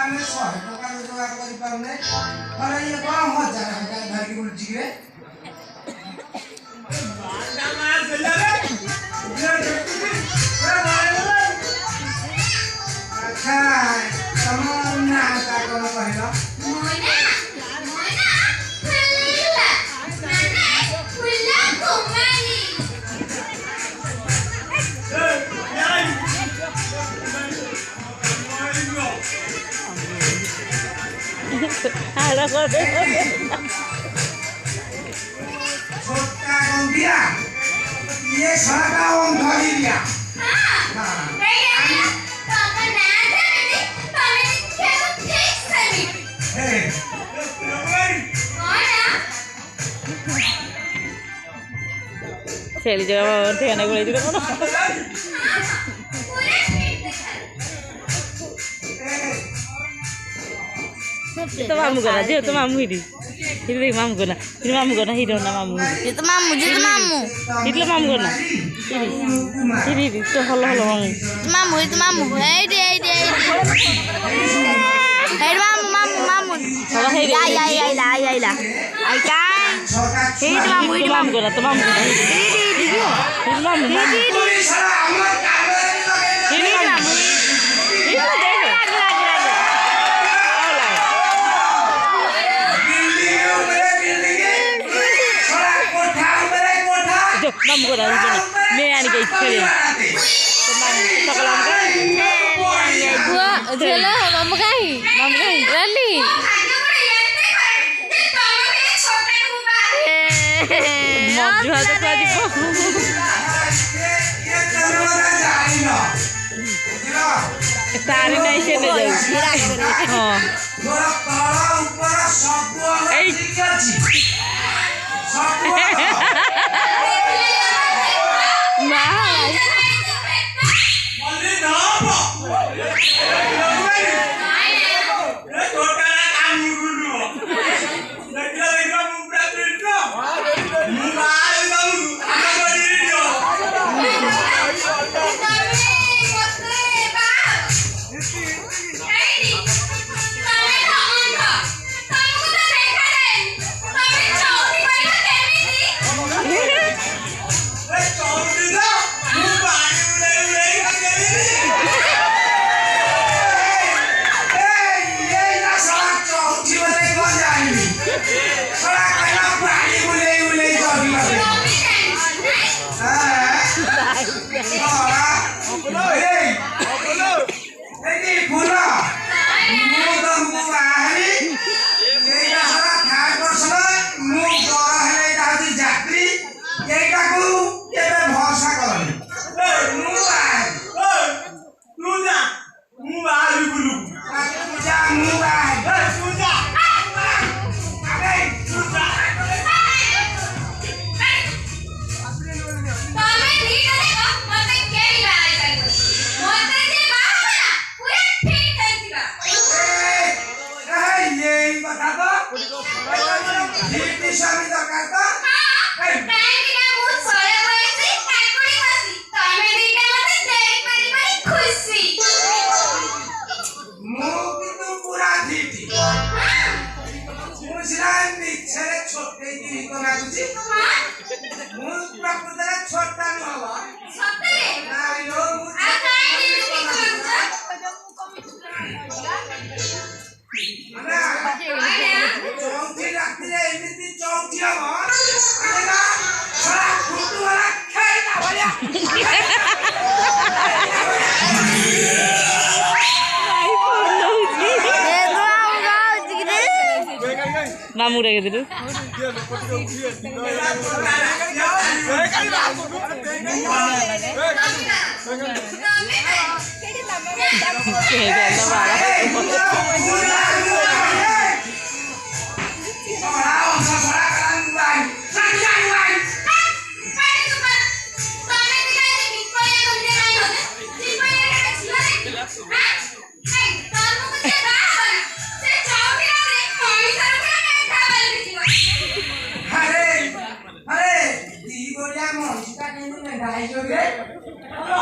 ଆମେ 100 ଟଙ୍କା ରୋଜଗାର କରିପାରୁନେ ମାନେ ଇଏ କଣ 1000 ଟଙ୍କା ଧରିକି ବୁଲୁଛି ରେ अच्छा तमर ना का कोन कहला मोना फुल्ला नाना फुल्ला कुमारी आला कर दे छोटा गंदिया ये सारा ओम धरी लिया हां तमर ना जाने तमे के ठीक सही हे मोना छेली जगह ठेना गोले दिले कोन पूरा ठीक तो मामू गना जे तो मामू हिडी हिडी देख मामू गना हिडो ना मामू ये तो मामू हिडले मामू गना हिडी तो हल्ला हल्ला मामू ये तो मामू हे दे हे मामू हल्ला हे या आई काय हे तो मामू गना तो मामू गना हिडी मामू पूरी सारा हमर कागज लगे हिडी मामू हिडी देख मामू को डाल दे मैं आने के इच्छे तो मामू सकलाम का बुआ चलो मामू का रली मौज तो कर दी ये करवाना जाई ना तारी नहीं से ले जाओ हां थोड़ा तळा ऊपर सब ठीक अछि सब मल्ली ना मामू रे दिलु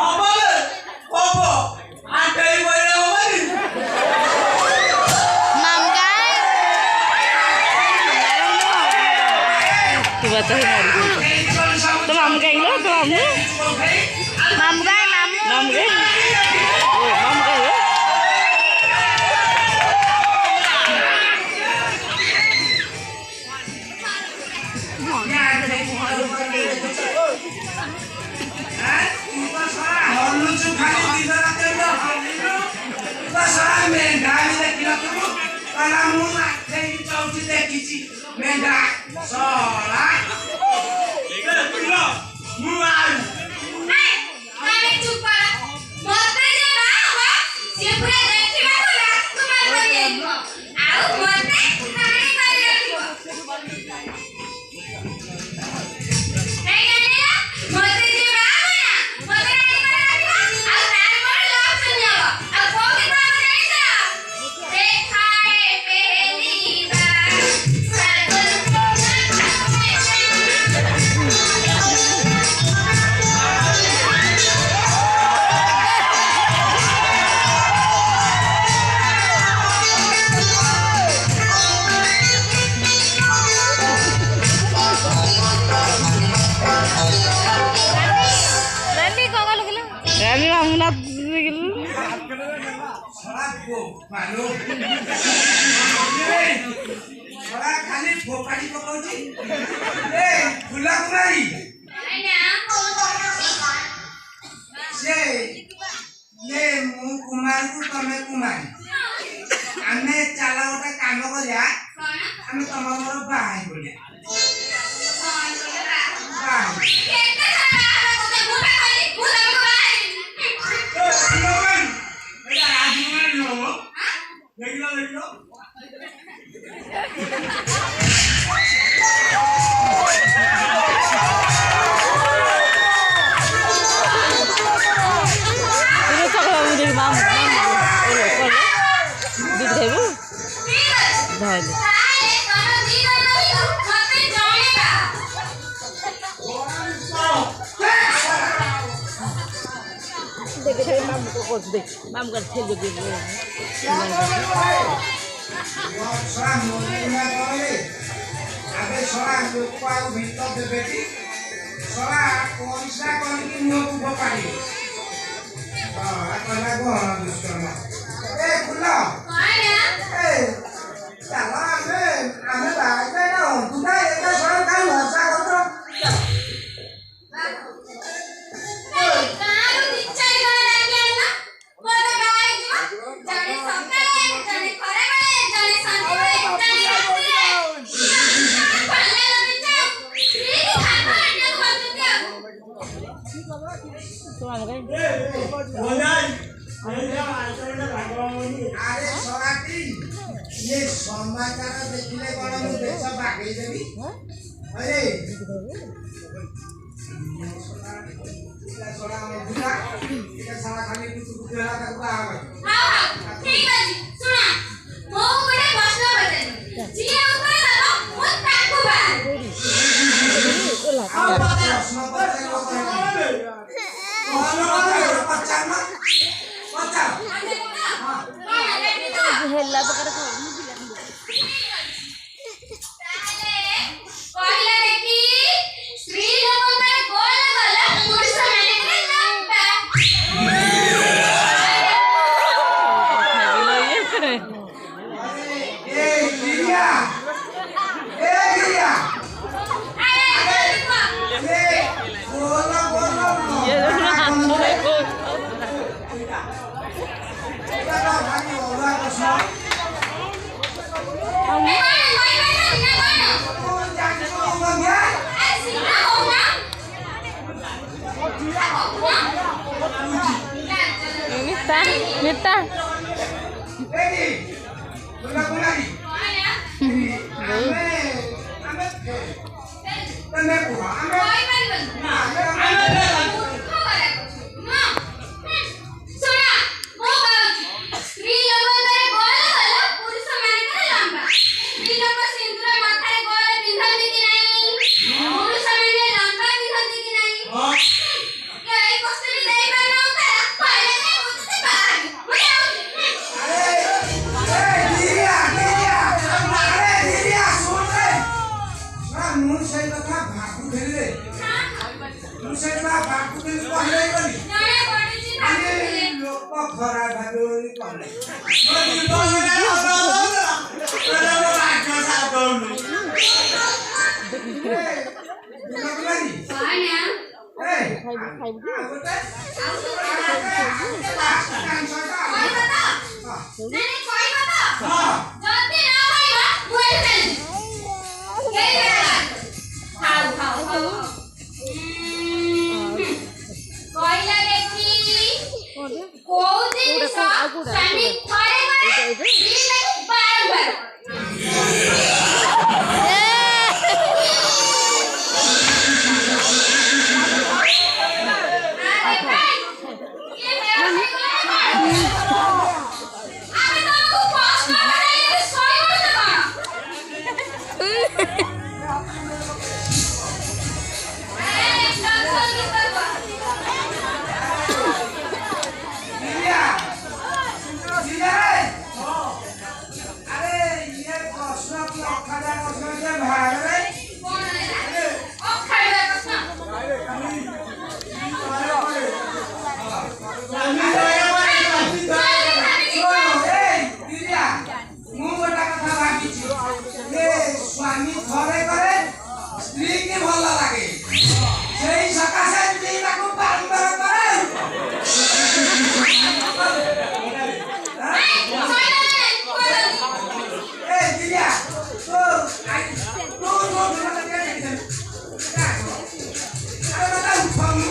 हमारे बात है मार तो मामू गई लो तो मामू मामू गए मामू गए ओ मामू गए Kami mamu nak gitu. Malu. Soalnya kali bokali bokali. Gula gulai. ये मुँह कुमार को तमे कुमार आमे चला उठे काम को जा आमे तमामरो बाहाई बोले बाहाई Mam कर खेल दे अबे सोरा लोग आउ भीतर दे बेटी सोरा कोइसा कोन की मुंह को बपाड़ी akala go दुष्कर्म ए खुला ए चला ame बाहर में ना तू ना एक सोरा का भाषा हो तो अरे सोराटी ये समाचार देखिले कोन मु देश बागै देबी अरे सोरा बुला इका सारा खाली कुछ होला तक बा हां ठीक अछि सुना मो गोटे प्रश्न बते जिए ऊपर दबो मु ताकू बा प्रश्न बते हेला पकड़ को କହିଲା ଦେଖି ସ୍ତ୍ରୀ ଲୋକଙ୍କର ଗୋଲ ଗଲ ପୁରୁଷ ମାନଙ୍କର ଲମ୍ବା ए गिरिया ए बोलो बोलो ये देखो हाथ में को एटा भाई होगा प्रश्न Nita. Ready? Gula-gulai. Ame buah. ଖାଇବୁ କି? स्वामी घरे घरे स्त्री की भल लगे सेही सकाशे स्त्री ताकू बारंबार करे ए दिया तो आई तो मत के अरे बता हम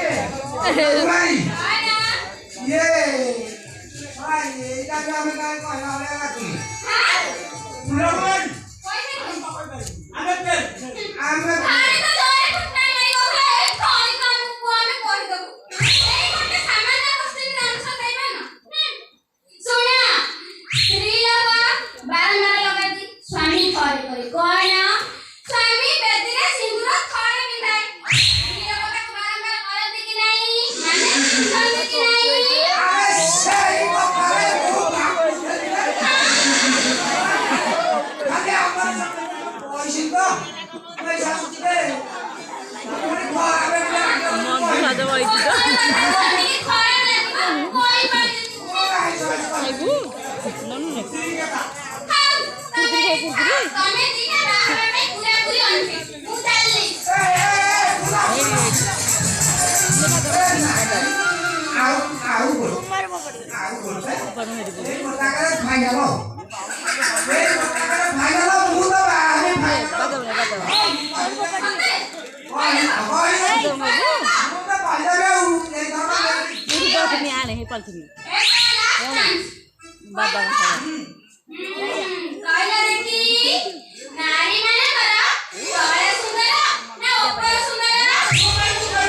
भाई ये भाई ये इधर हमें काय कहना वाला तुम बुलावन आमे अरे तो जोरे फुटना नहीं हो गया कौन काम को हमें कर दो ए कोटे सामान्य वस्तु की आंसर देबे ना सुना स्त्री लोग बारंबार लगाती स्वामी करे करे कोण स्वामी बेदीरे सिंदूर थोड़े बिंदाए स्त्री लोग का बारंबार करते कि नहीं माने करते कि नहीं अरे सही को करे तू आगे अपन पैसे तो पैसा सुते पूरी घर आवे मन खाजा वही तो स्वामी की थोड़े नहीं कोई बात खाइबू ननु ने नहीं तमे दिना बाहर में पूरा पूरी अनफिट उतारली आओ बोल पर मेरे को ए मोटा करे भाई डालो ए मोटा करे भाई डालो मुंह तो आवे भाई बता ni aneh hepal sini. Baba कहला रे कि नारी माने करा तळे सुंदर ना ऊपर सुंदर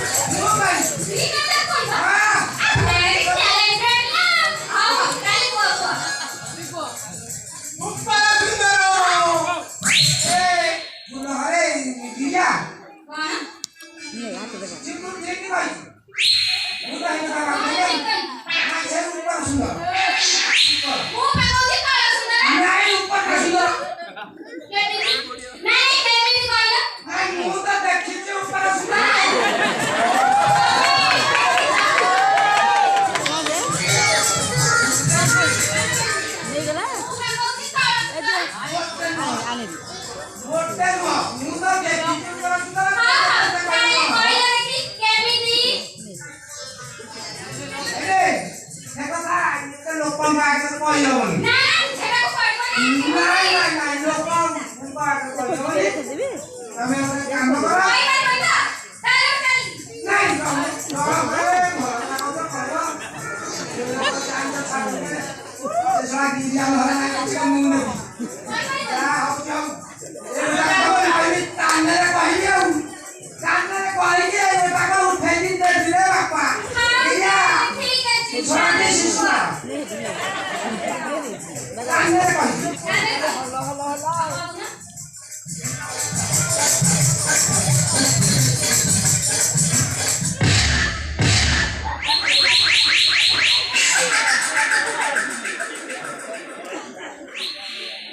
ठीक है कौन सा वेरी टैलेंटेड ना आओ काली को ऊपर सुंदर ए बोलो अरे दिया कौन ni ya tu dekat. Chicken देखी भाई उधर ही लगा भाई से ऊपर सुंदर वो पागल काला सुंदर नहीं ऊपर का सुंदर नहीं केमिति कहला भाई मुंह तो देखी से ऊपर सुंदर Ni gala. वो पागल काला Aneh. मोटे मुंह तो देखी से ऊपर सुंदर कहला रे कि केमिति ए देखो सा ये लोग पंगा के कोई होनी ना सेटा को पड़बो नहीं लोग पंगा के कोई होनी Devi. हमें अपने काम करो कोई बात बता ताले चल नहीं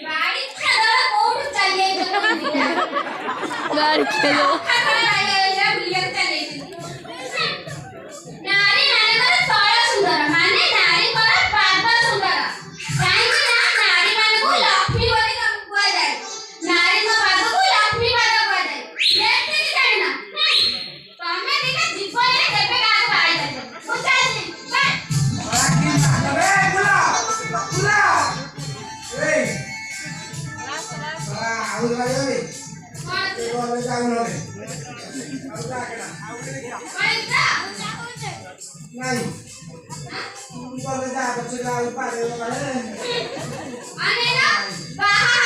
बाड़ी खादा कोड चलिए ପରୀକ୍ଷା ଦବ ଖାଖରା ବାଇଗା ବୁଲିବାକୁ ଚାଲିଯାଇଥିଲି ନାରୀ ମାନଙ୍କର ତଳ ସୁନ୍ଦର ମାନେ ନାରୀଙ୍କର ପାଦ ସୁନ୍ଦର କାହିଁକି ନା ନାରୀ ମାନଙ୍କୁ ଲକ୍ଷ୍ମୀ ବୋଲି କୁହାଯାଏ ନାରୀଙ୍କ ପାଦକୁ ଲକ୍ଷ୍ମୀ ପାଦ କୁହାଯାଏ ଯେତିକି ଜାଣିନ ତମେ ଦିନେ ଜୀବନରେ କେବେ କାହାକୁ ବାହାରିପାରିବ ମୁଁ ଚାଲିଲି ବାଏ ବାକି ରେ ବୁଲା ବୁଲା ଏଇ ଆଉ ଯାଇ କଣ बोले जाऊ नले नहीं बोले जा बच्चे जाऊ पारे वाले अने ना बाहर